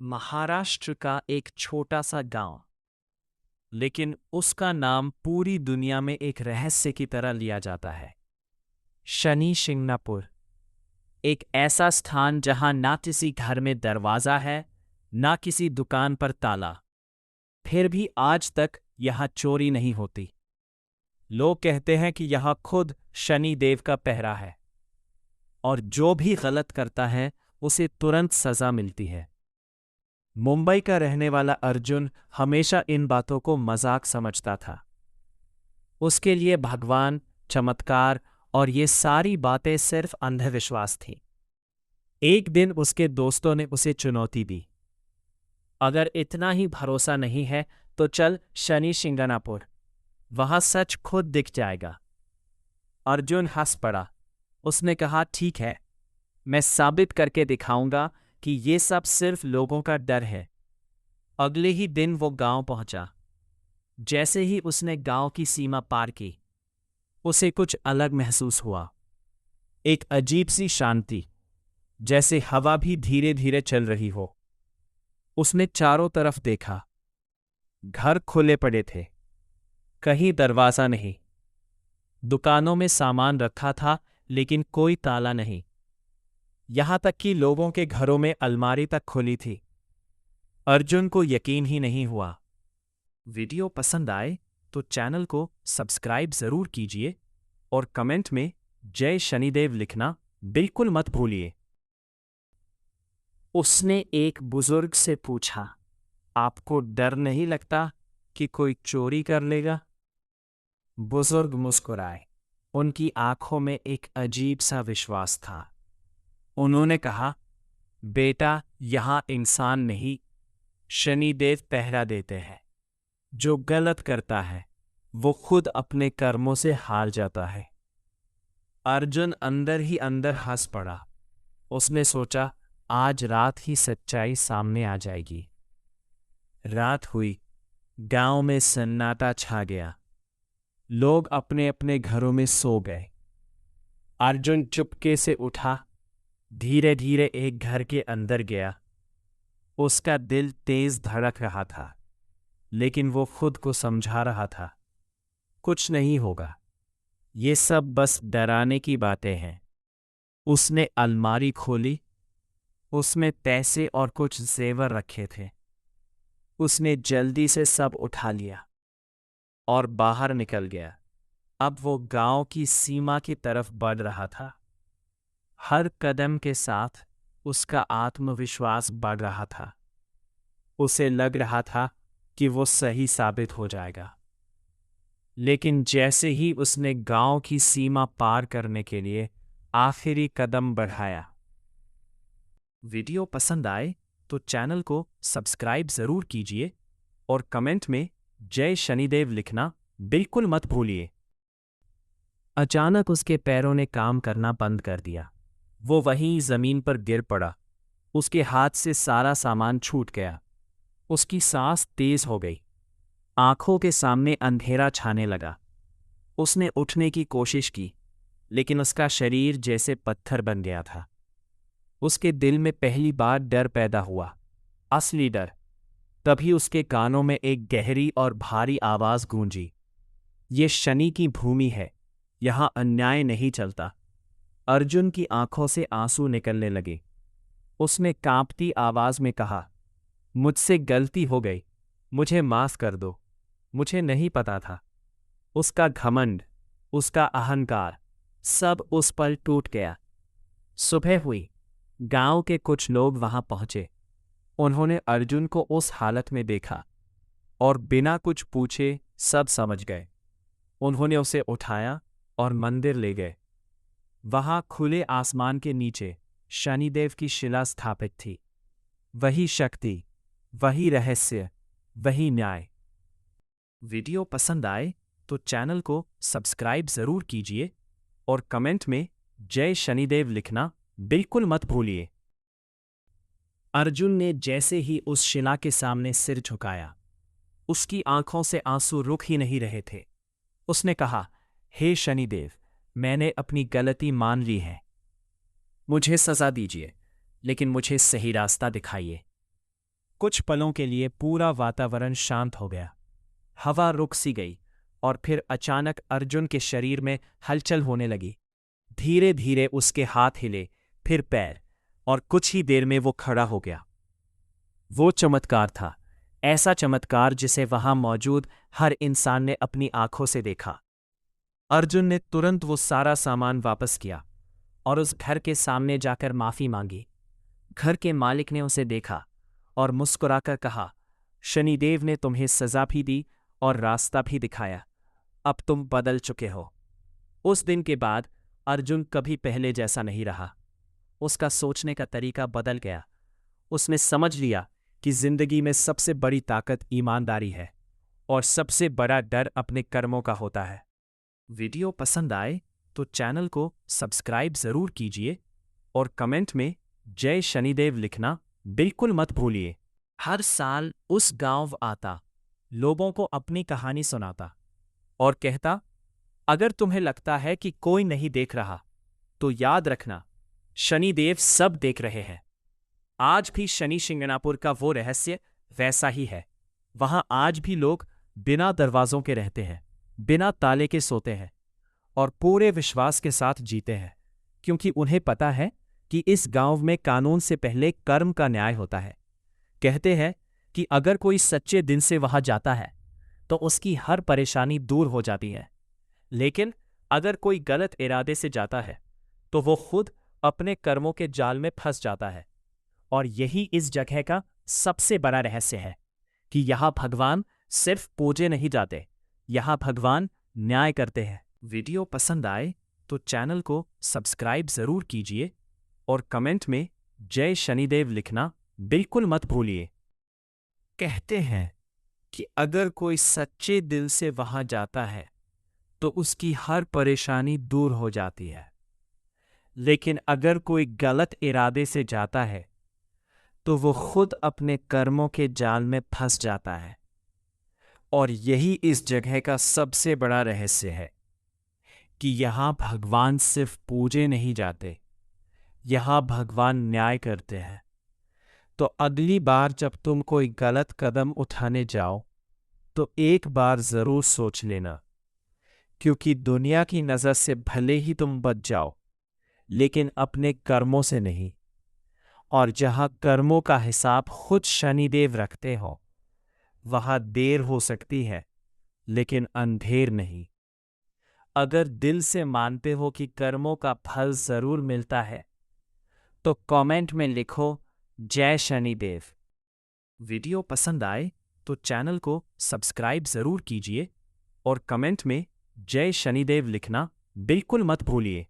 महाराष्ट्र का एक छोटा सा गांव, लेकिन उसका नाम पूरी दुनिया में एक रहस्य की तरह लिया जाता है। शनि शिंगणापुर, एक ऐसा स्थान जहां ना किसी घर में दरवाजा है, ना किसी दुकान पर ताला। फिर भी आज तक यहां चोरी नहीं होती। लोग कहते हैं कि यहां खुद शनि देव का पहरा है, और जो भी गलत करता है उसे तुरंत सजा मिलती है। मुंबई का रहने वाला अर्जुन हमेशा इन बातों को मजाक समझता था। उसके लिए भगवान, चमत्कार और ये सारी बातें सिर्फ अंधविश्वास थीं। एक दिन उसके दोस्तों ने उसे चुनौती दी, अगर इतना ही भरोसा नहीं है तो चल शनि शिंगणापुर, वहां सच खुद दिख जाएगा। अर्जुन हंस पड़ा। उसने कहा, ठीक है, मैं साबित करके दिखाऊंगा कि ये सब सिर्फ लोगों का डर है। अगले ही दिन वो गांव पहुंचा। जैसे ही उसने गांव की सीमा पार की, उसे कुछ अलग महसूस हुआ। एक अजीब सी शांति, जैसे हवा भी धीरे धीरे चल रही हो। उसने चारों तरफ देखा। घर खुले पड़े थे, कहीं दरवाजा नहीं। दुकानों में सामान रखा था, लेकिन कोई ताला नहीं। यहां तक कि लोगों के घरों में अलमारी तक खुली थी। अर्जुन को यकीन ही नहीं हुआ। वीडियो पसंद आए तो चैनल को सब्सक्राइब जरूर कीजिए और कमेंट में जय शनिदेव लिखना बिल्कुल मत भूलिए। उसने एक बुजुर्ग से पूछा, आपको डर नहीं लगता कि कोई चोरी कर लेगा? बुजुर्ग मुस्कुराए। उनकी आंखों में एक अजीब सा विश्वास था। उन्होंने कहा, बेटा, यहां इंसान नहीं, शनिदेव पहरा देते हैं। जो गलत करता है वो खुद अपने कर्मों से हार जाता है। अर्जुन अंदर ही अंदर हंस पड़ा। उसने सोचा, आज रात ही सच्चाई सामने आ जाएगी। रात हुई। गांव में सन्नाटा छा गया। लोग अपने अपने घरों में सो गए। अर्जुन चुपके से उठा, धीरे धीरे एक घर के अंदर गया। उसका दिल तेज धड़क रहा था, लेकिन वो खुद को समझा रहा था, कुछ नहीं होगा, ये सब बस डराने की बातें हैं। उसने अलमारी खोली। उसमें पैसे और कुछ जेवर रखे थे। उसने जल्दी से सब उठा लिया और बाहर निकल गया। अब वो गांव की सीमा की तरफ बढ़ रहा था। हर कदम के साथ उसका आत्मविश्वास बढ़ रहा था। उसे लग रहा था कि वो सही साबित हो जाएगा। लेकिन जैसे ही उसने गांव की सीमा पार करने के लिए आखिरी कदम बढ़ाया। वीडियो पसंद आए तो चैनल को सब्सक्राइब जरूर कीजिए और कमेंट में जय शनिदेव लिखना बिल्कुल मत भूलिए। अचानक उसके पैरों ने काम करना बंद कर दिया। वो वहीं जमीन पर गिर पड़ा। उसके हाथ से सारा सामान छूट गया। उसकी सांस तेज हो गई। आंखों के सामने अंधेरा छाने लगा। उसने उठने की कोशिश की, लेकिन उसका शरीर जैसे पत्थर बन गया था। उसके दिल में पहली बार डर पैदा हुआ, असली डर। तभी उसके कानों में एक गहरी और भारी आवाज गूंजी, ये शनि की भूमि है, यहां अन्याय नहीं चलता। अर्जुन की आंखों से आंसू निकलने लगे। उसने कांपती आवाज में कहा, मुझसे गलती हो गई, मुझे माफ कर दो, मुझे नहीं पता था। उसका घमंड, उसका अहंकार, सब उस पर टूट गया। सुबह हुई। गांव के कुछ लोग वहां पहुंचे। उन्होंने अर्जुन को उस हालत में देखा और बिना कुछ पूछे सब समझ गए। उन्होंने उसे उठाया और मंदिर ले गए। वहां खुले आसमान के नीचे शनिदेव की शिला स्थापित थी। वही शक्ति, वही रहस्य, वही न्याय। वीडियो पसंद आए तो चैनल को सब्सक्राइब जरूर कीजिए और कमेंट में जय शनिदेव लिखना बिल्कुल मत भूलिए। अर्जुन ने जैसे ही उस शिला के सामने सिर झुकाया, उसकी आंखों से आंसू रुक ही नहीं रहे थे। उसने कहा, हे शनिदेव, मैंने अपनी गलती मान ली है। मुझे सजा दीजिए, लेकिन मुझे सही रास्ता दिखाइए। कुछ पलों के लिए पूरा वातावरण शांत हो गया। हवा रुक सी गई और फिर अचानक अर्जुन के शरीर में हलचल होने लगी। धीरे धीरे उसके हाथ हिले, फिर पैर, और कुछ ही देर में वो खड़ा हो गया। वो चमत्कार था, ऐसा चमत्कार जिसे वहां मौजूद हर इंसान ने अपनी आंखों से देखा। अर्जुन ने तुरंत वो सारा सामान वापस किया और उस घर के सामने जाकर माफी मांगी। घर के मालिक ने उसे देखा और मुस्कुराकर कहा, शनिदेव ने तुम्हें सजा भी दी और रास्ता भी दिखाया। अब तुम बदल चुके हो। उस दिन के बाद अर्जुन कभी पहले जैसा नहीं रहा। उसका सोचने का तरीका बदल गया। उसने समझ लिया कि जिंदगी में सबसे बड़ी ताकत ईमानदारी है और सबसे बड़ा डर अपने कर्मों का होता है। वीडियो पसंद आए तो चैनल को सब्सक्राइब जरूर कीजिए और कमेंट में जय शनिदेव लिखना बिल्कुल मत भूलिए। हर साल उस गांव आता, लोगों को अपनी कहानी सुनाता और कहता, अगर तुम्हें लगता है कि कोई नहीं देख रहा तो याद रखना, शनिदेव सब देख रहे हैं। आज भी शनि शिंगणापुर का वो रहस्य वैसा ही है। वहां आज भी लोग बिना दरवाजों के रहते हैं, बिना ताले के सोते हैं और पूरे विश्वास के साथ जीते हैं, क्योंकि उन्हें पता है कि इस गांव में कानून से पहले कर्म का न्याय होता है। कहते हैं कि अगर कोई सच्चे दिन से वहां जाता है तो उसकी हर परेशानी दूर हो जाती है, लेकिन अगर कोई गलत इरादे से जाता है तो वो खुद अपने कर्मों के जाल में फंस जाता है। और यही इस जगह का सबसे बड़ा रहस्य है कि यहां भगवान सिर्फ पूजे नहीं जाते, यहां भगवान न्याय करते हैं। वीडियो पसंद आए तो चैनल को सब्सक्राइब जरूर कीजिए और कमेंट में जय शनिदेव लिखना बिल्कुल मत भूलिए। कहते हैं कि अगर कोई सच्चे दिल से वहां जाता है तो उसकी हर परेशानी दूर हो जाती है, लेकिन अगर कोई गलत इरादे से जाता है तो वो खुद अपने कर्मों के जाल में फंस जाता है। और यही इस जगह का सबसे बड़ा रहस्य है कि यहां भगवान सिर्फ पूजे नहीं जाते, यहां भगवान न्याय करते हैं। तो अगली बार जब तुम कोई गलत कदम उठाने जाओ तो एक बार जरूर सोच लेना, क्योंकि दुनिया की नज़र से भले ही तुम बच जाओ, लेकिन अपने कर्मों से नहीं। और जहां कर्मों का हिसाब खुद शनिदेव रखते हो, वहां देर हो सकती है लेकिन अंधेर नहीं। अगर दिल से मानते हो कि कर्मों का फल जरूर मिलता है तो कमेंट में लिखो जय शनिदेव। वीडियो पसंद आए तो चैनल को सब्सक्राइब जरूर कीजिए और कमेंट में जय शनिदेव लिखना बिल्कुल मत भूलिए।